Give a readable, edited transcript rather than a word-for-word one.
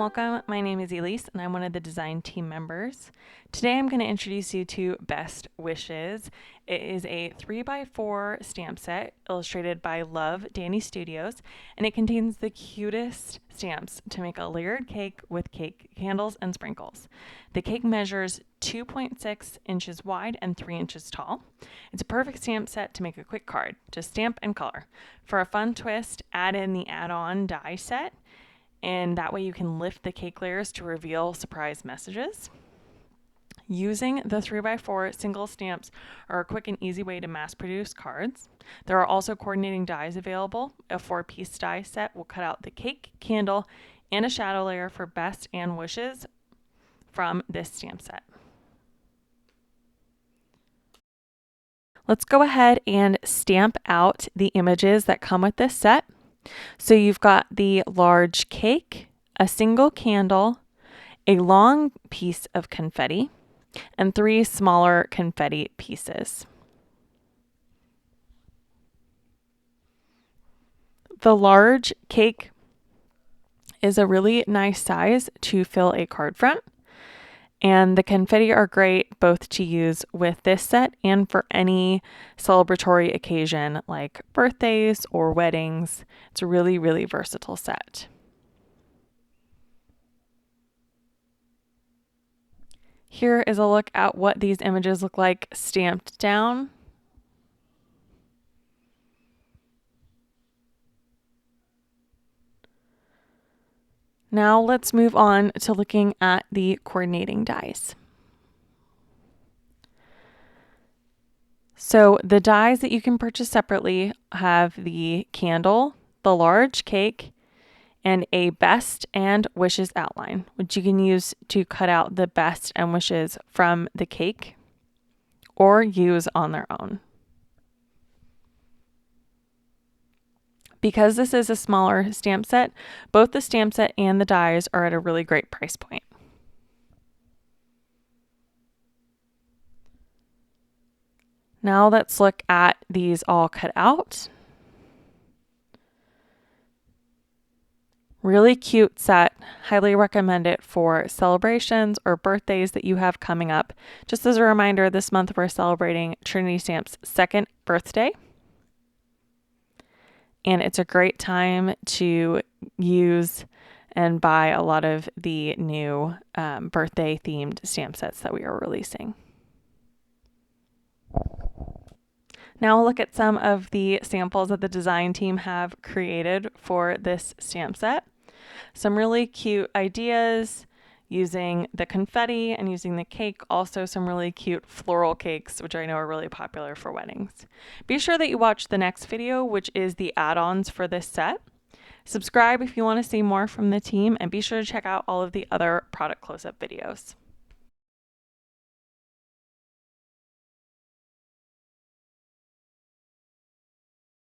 welcome. My name is Elise and I'm one of the design team members. Today I'm going to introduce you to Best Wishes. It is a 3x4 stamp set illustrated by Love Danny Studios, and it contains the cutest stamps to make a layered cake with cake candles and sprinkles. The cake measures 2.6 inches wide and 3 inches tall. It's a perfect stamp set to make a quick card. Just stamp and color. For a fun twist, add in the add-on die set, and that way you can lift the cake layers to reveal surprise messages. Using the 3x4 single stamps are a quick and easy way to mass produce cards. There are also coordinating dies available. A 4-piece die set will cut out the cake, candle, and a shadow layer for best and wishes from this stamp set. Let's go ahead and stamp out the images that come with this set. So you've got the large cake, a single candle, a long piece of confetti, and 3 smaller confetti pieces. The large cake is a really nice size to fill a card front, and the confetti are great both to use with this set and for any celebratory occasion like birthdays or weddings. It's a really, really versatile set. Here is a look at what these images look like stamped down. Now let's move on to looking at the coordinating dies. So the dies that you can purchase separately have the candle, the large cake, and a best and wishes outline, which you can use to cut out the best and wishes from the cake or use on their own. Because this is a smaller stamp set, both the stamp set and the dies are at a really great price point. Now let's look at these all cut out. Really cute set. Highly recommend it for celebrations or birthdays that you have coming up. Just as a reminder, this month we're celebrating Trinity Stamp's 2nd birthday. And it's a great time to use and buy a lot of the new birthday themed stamp sets that we are releasing. Now we'll look at some of the samples that the design team have created for this stamp set. Some really cute ideas using the confetti and using the cake. Also some really cute floral cakes, which I know are really popular for weddings. Be sure that you watch the next video, which is the add-ons for this set. Subscribe if you want to see more from the team, and be sure to check out all of the other product close-up videos.